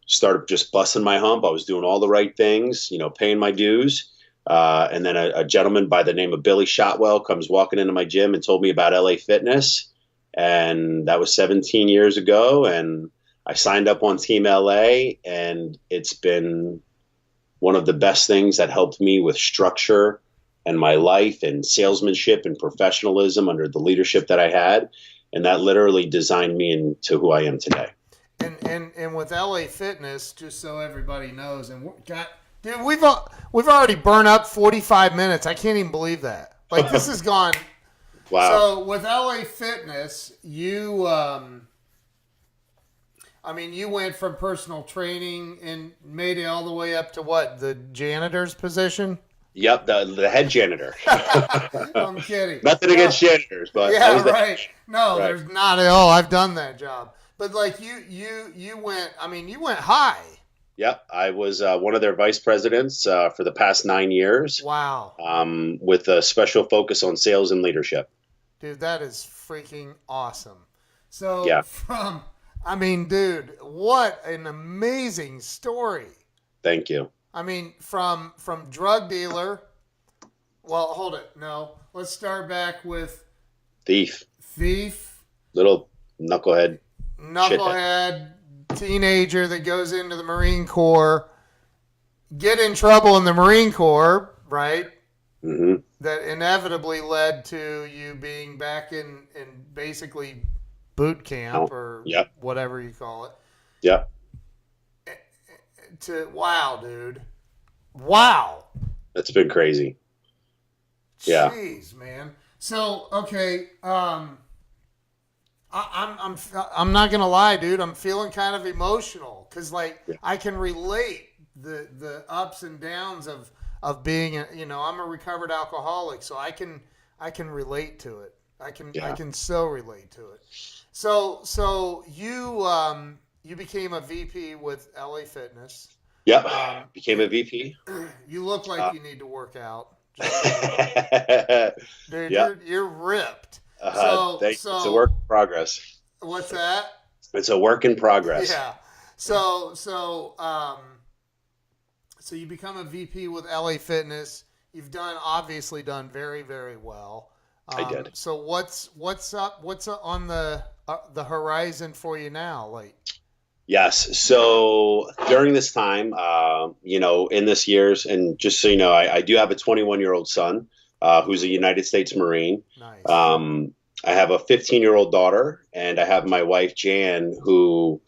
Started just busting my hump. I was doing all the right things, paying my dues. And then a gentleman by the name of Billy Shotwell comes walking into my gym and told me about LA Fitness. And that was 17 years ago. And I signed up on Team LA, and it's been one of the best things that helped me with structure and my life and salesmanship and professionalism under the leadership that I had. And that literally designed me into who I am today. And with LA Fitness, just so everybody knows, and Dude, we've already burned up 45 minutes. I can't even believe that. Like, this has gone. Wow. So with LA Fitness, you you went from personal training and made it all the way up to what? The janitor's position? Yep, the head janitor. I'm kidding. Nothing against janitors, but yeah, that was right. No, right. there's not at all. I've done that job. But like you went. I mean, you went high. Yep, I was one of their vice presidents for the past 9 years. Wow. With a special focus on sales and leadership. Dude, that is freaking awesome. So yeah. Dude, what an amazing story. Thank you. I mean, from drug dealer. Well, hold it. No, let's start back with thief. Little knucklehead. Shithead. Teenager that goes into the Marine Corps, get in trouble in the Marine Corps, right? Mm-hmm. That inevitably led to you being back in basically boot camp or whatever you call it. Yep. Wow, dude. Wow. That's been crazy. Yeah. Jeez, man. So, okay, I'm not gonna lie, dude. I'm feeling kind of emotional because, I can relate the ups and downs of being I'm a recovered alcoholic, so I can relate to it. I can so relate to it. So you became a VP with LA Fitness. Yep. Became a VP. You look like you need to work out. Dude, you're ripped. It's a work in progress. What's that? It's a work in progress. Yeah. So you become a VP with LA Fitness. You've obviously done very, very well. I did. So what's up? What's on the horizon for you now? Yes. So during this time, in this year's, and just so you know, I do have a 21-year-old son who's a United States Marine. Nice. I have a 15-year-old daughter, and I have my wife, Jan, who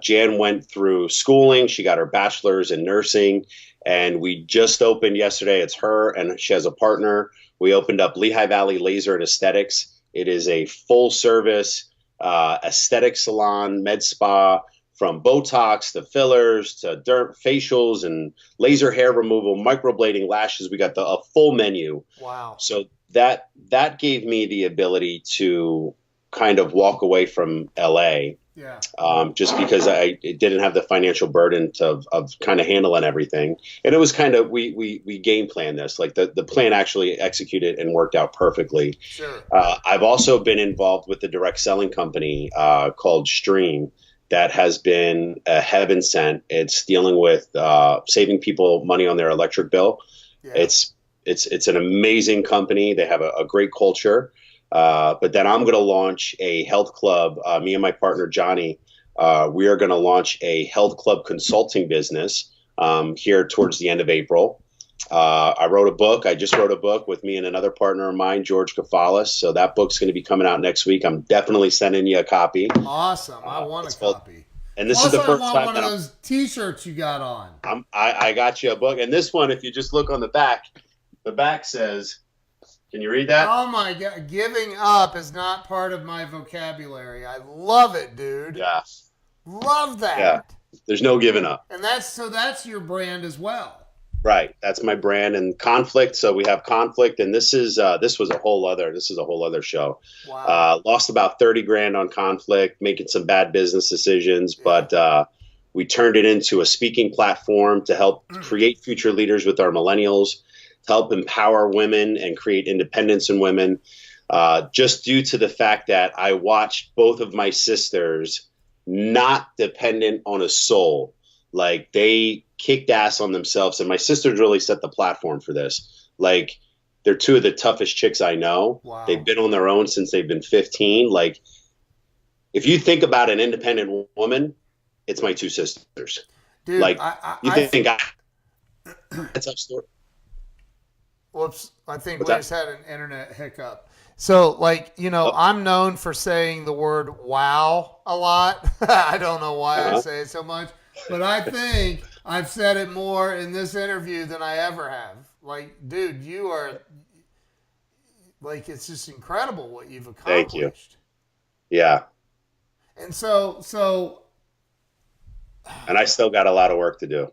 Jan went through schooling. She got her bachelor's in nursing, and we just opened yesterday. It's her, and she has a partner. We opened up Lehigh Valley Laser and Aesthetics. It is a full-service aesthetic salon, med spa, from Botox to fillers to facials and laser hair removal, microblading, lashes. We got a full menu. Wow. So that gave me the ability to kind of walk away from LA. Yeah. Just because I didn't have the financial burden of kind of handling everything. And it was kind of, we game planned this, the plan actually executed and worked out perfectly. Sure. I've also been involved with the direct selling company called Stream. That has been a heaven sent. It's dealing with saving people money on their electric bill. Yeah. It's an amazing company. They have a great culture. But then I'm going to launch a health club. Me and my partner Johnny, we are going to launch a health club consulting business here towards the end of April. I just wrote a book with me and another partner of mine, George Kafalis. So that book's going to be coming out next week. I'm definitely sending you a copy. Awesome. I want a copy. And this is the first time. I want one of those T-shirts you got on. I got you a book. And this one, if you just look on the back says, can you read that? Oh my God. Giving up is not part of my vocabulary. I love it, dude. Yeah. Love that. Yeah. There's no giving up. And that's your brand as well. Right. That's my brand. And Conflict. So we have Conflict, and this is a whole other show. Wow. Lost about 30 grand on Conflict, making some bad business decisions, but we turned it into a speaking platform to help create future leaders with our millennials, to help empower women and create independence in women. Just due to the fact that I watched both of my sisters not dependent on a soul. They kicked ass on themselves, and my sisters really set the platform for this. They're two of the toughest chicks I know. Wow. They've been on their own since they've been 15. If you think about an independent woman, it's my two sisters. Dude, that's up story. Whoops, I think we just had an internet hiccup. So, I'm known for saying the word wow a lot. I don't know why I say it so much. But I think I've said it more in this interview than I ever have. Like, dude, you are like, it's just incredible what you've Thank you. accomplished. Yeah. And so And I still got a lot of work to do.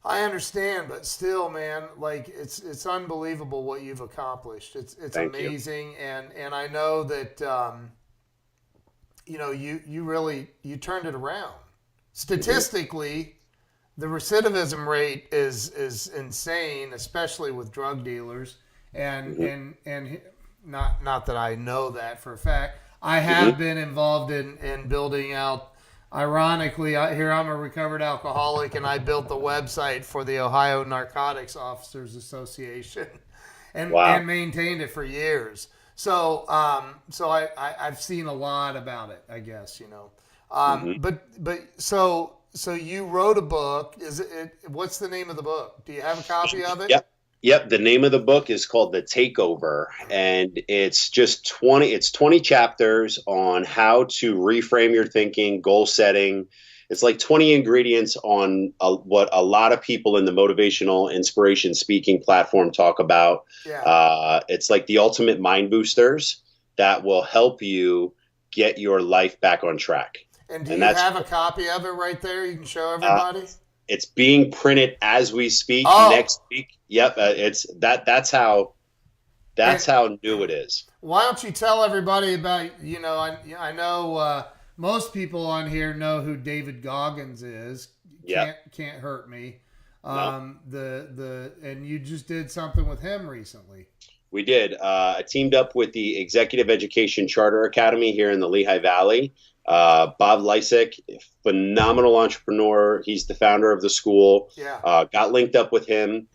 I understand, but still, man, like it's unbelievable what you've accomplished. It's Thank you. amazing, and I know that you really you turned it around. Statistically, the recidivism rate is insane, especially with drug dealers, and not that I know that for a fact. I have been involved in building out. Ironically, here I'm a recovered alcoholic, and I built the website for the Ohio Narcotics Officers Association, and maintained it for years. So I've seen a lot about it, I guess, But so you wrote a book. Is it? What's the name of the book? Do you have a copy of it? Yep. Yep. The name of the book is called The Takeover, and it's just 20 chapters on how to reframe your thinking, goal setting. It's like 20 ingredients on what a lot of people in the motivational inspiration speaking platform talk about. Yeah. It's like the ultimate mind boosters that will help you get your life back on track. And do you have a copy of it right there? You can show everybody. It's being printed as we speak next week. Yep, it's that's how new it is. Why don't you tell everybody about I know most people on here know who David Goggins is. Can't hurt me. No. And you just did something with him recently. We did. I teamed up with the Executive Education Charter Academy here in the Lehigh Valley. Bob Lysick, phenomenal entrepreneur. He's the founder of the school. Yeah. Got linked up with him,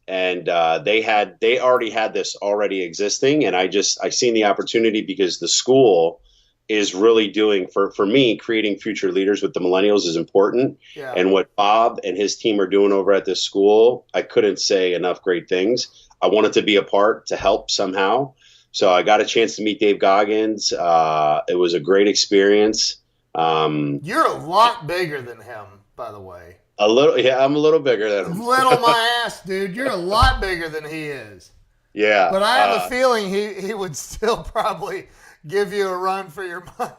and they already had this already existing. And I seen the opportunity because the school is really doing for me, creating future leaders with the millennials is important. Yeah. And what Bob and his team are doing over at this school, I couldn't say enough great things. I wanted to be a part to help somehow. So I got a chance to meet Dave Goggins. It was a great experience. You're a lot bigger than him, by the way. A little, yeah, I'm a little bigger than him. Little my ass, dude. You're a lot bigger than he is. Yeah. But I have a feeling he would still probably give you a run for your money.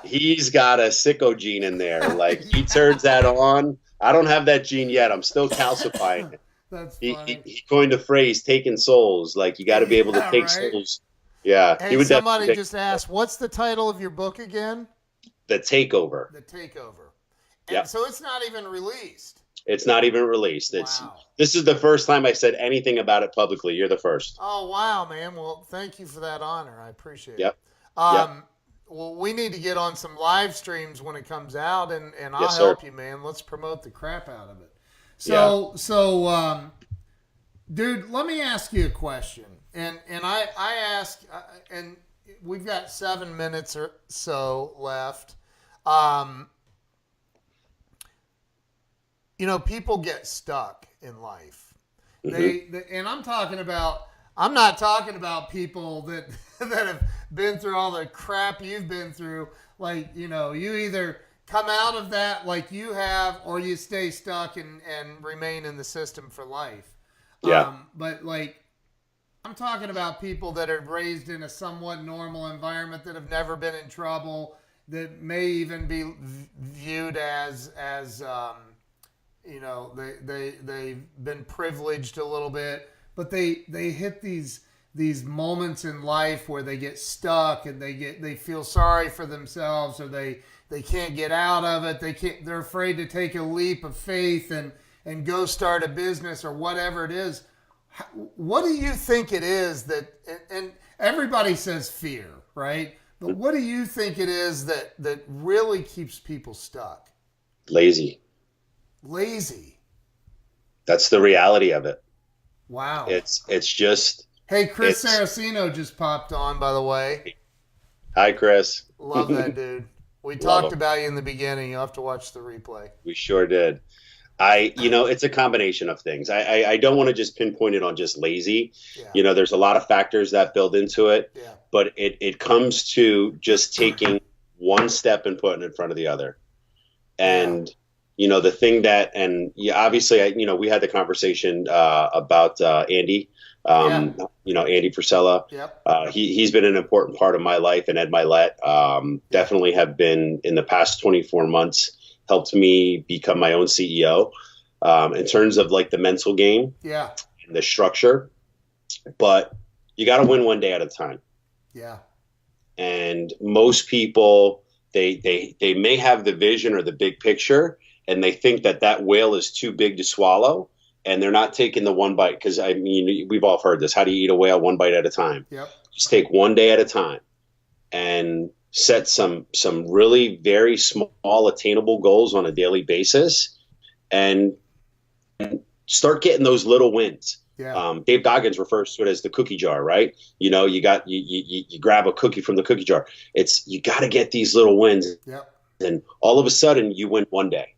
He's got a sicko gene in there. Like, he turns that on. I don't have that gene yet. I'm still calcifying it. That's funny. He coined a phrase, taking souls. Like, you got to be able to take souls. Yeah. Hey, somebody just asked, what's the title of your book again? The Takeover. The Takeover. Yeah. So it's not even released. It's not even released. Wow. This is the first time I said anything about it publicly. You're the first. Oh, wow, man. Well, thank you for that honor. I appreciate it. Well, we need to get on some live streams when it comes out, and I'll help you, man. Let's promote the crap out of it. So, dude, let me ask you a question. And I ask, and we've got 7 minutes or so left. People get stuck in life. And I'm not talking about people that have been through all the crap you've been through. Like, you either come out of that like you have, or you stay stuck and remain in the system for life. Yeah. But like, I'm talking about people that are raised in a somewhat normal environment, that have never been in trouble, that may even be viewed as they've been privileged a little bit, but they hit these moments in life where they get stuck and they feel sorry for themselves, or they can't get out of it. They're afraid to take a leap of faith and go start a business or whatever it is. What do you think it is that, and everybody says fear, right? But what do you think it is that really keeps people stuck? Lazy. That's the reality of it. Wow. It's just. Hey, Chris Saracino just popped on, by the way. Hi, Chris. Love that dude. We talked about you in the beginning. You'll have to watch the replay. We sure did. It's a combination of things. I don't want to just pinpoint it on just lazy. Yeah. There's a lot of factors that build into it. Yeah. But it comes to just taking one step and putting it in front of the other. And the thing that, and yeah, obviously, we had the conversation about Andy, Andy Frisella. Yep. He's been an important part of my life, and Ed Milet definitely have been in the past 24 months helped me become my own CEO in terms of like the mental game, yeah, and the structure. But you got to win one day at a time. Yeah. And most people, they may have the vision or the big picture, and they think that whale is too big to swallow, and they're not taking the one bite. Because I mean, we've all heard this: how do you eat a whale? One bite at a time. Yep. Just take one day at a time, and set some really very small, attainable goals on a daily basis, and start getting those little wins. Yeah. Dave Goggins refers to it as the cookie jar, right? You grab a cookie from the cookie jar. You got to get these little wins. Yep. And all of a sudden you win one day.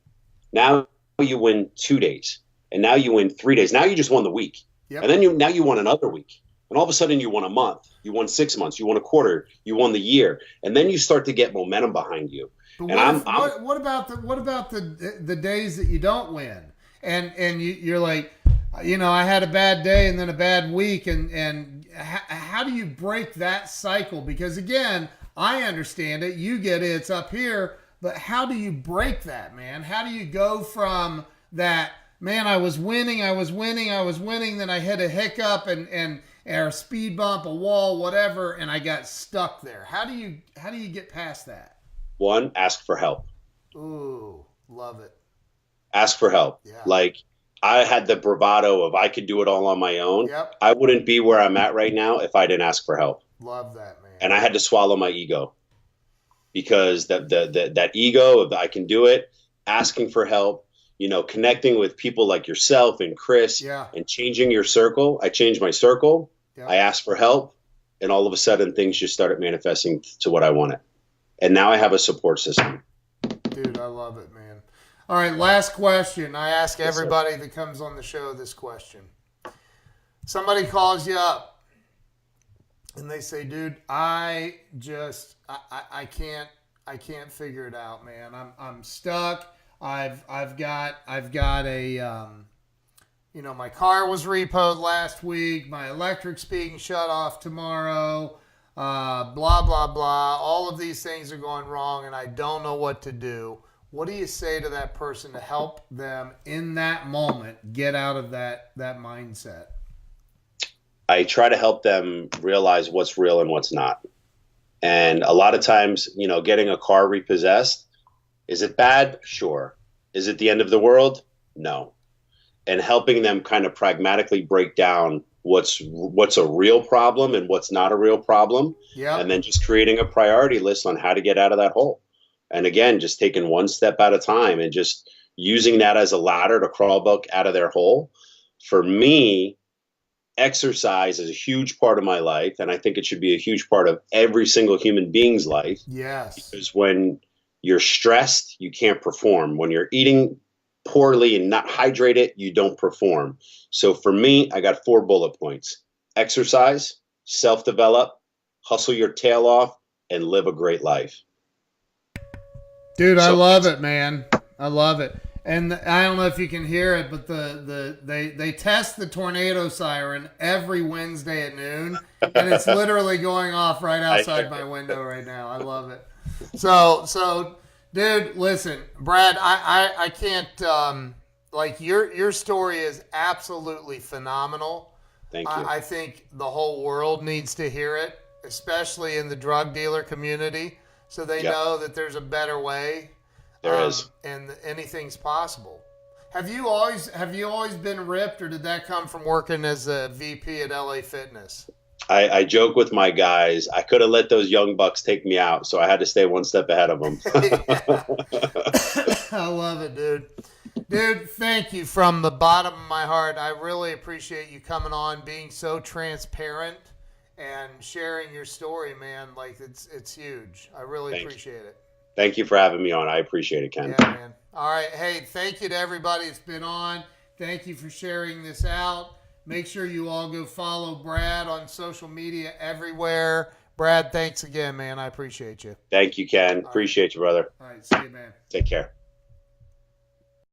Now you win 2 days, and now you win 3 days. Now you just won the week. Yep. And then now you won another week. And all of a sudden you won a month, you won 6 months, you won a quarter, you won the year. And then you start to get momentum behind you. But and what about the days that you don't win? And you're like, I had a bad day and then a bad week, and how do you break that cycle? Because again, I understand it, you get it, it's up here, but how do you break that, man? How do you go from that, man, I was winning, then I hit a hiccup and or a speed bump, a wall, whatever, and I got stuck there? How do you get past that? One, ask for help. Ooh, love it. Ask for help. Yeah. Like, I had the bravado of I could do it all on my own. Yep. I wouldn't be where I'm at right now if I didn't ask for help. Love that, man. And I had to swallow my ego, because that ego of I can do it, asking for help, connecting with people like yourself and Chris, yeah, and changing your circle. I changed my circle. Yep. I asked for help, and all of a sudden things just started manifesting to what I wanted. And now I have a support system. Dude, I love it, man. All right, last question. I ask everybody that comes on the show this question. Somebody calls you up and they say, dude, I can't figure it out, man. I'm stuck. I've got a my car was repoed last week. My electric's being shut off tomorrow. Blah, blah, blah. All of these things are going wrong and I don't know what to do. What do you say to that person to help them in that moment get out of that mindset? I try to help them realize what's real and what's not. And a lot of times, getting a car repossessed, is it bad? Sure. Is it the end of the world? No. And helping them kind of pragmatically break down what's a real problem and what's not a real problem. Yeah. And then just creating a priority list on how to get out of that hole. And again, just taking one step at a time and just using that as a ladder to crawl back out of their hole. For me, exercise is a huge part of my life, and I think it should be a huge part of every single human being's life. Yes. Because when you're stressed, you can't perform. When you're eating poorly and not hydrated, you don't perform. So for me, I got 4 bullet points: exercise, self-develop, hustle your tail off, and live a great life. Dude, I love it, man. I love it. And I don't know if you can hear it, but they test the tornado siren every Wednesday at noon, and it's literally going off right outside my window right now. I love it. So, dude, listen, Brad, I can't your story is absolutely phenomenal. Thank you. I think the whole world needs to hear it, especially in the drug dealer community, so they know that there's a better way. There is, and anything's possible. Have you always been ripped, or did that come from working as a VP at LA Fitness? I joke with my guys, I could have let those young bucks take me out, so I had to stay one step ahead of them. I love it, dude. Dude, thank you from the bottom of my heart. I really appreciate you coming on, being so transparent, and sharing your story, man. Like, it's huge. I really appreciate it. Thank you for having me on. I appreciate it, Ken. Yeah, man. All right. Hey, thank you to everybody that's been on. Thank you for sharing this out. Make sure you all go follow Brad on social media everywhere. Brad, thanks again, man. I appreciate you. Thank you, Ken. Appreciate you, brother. All right. See you, man. Take care.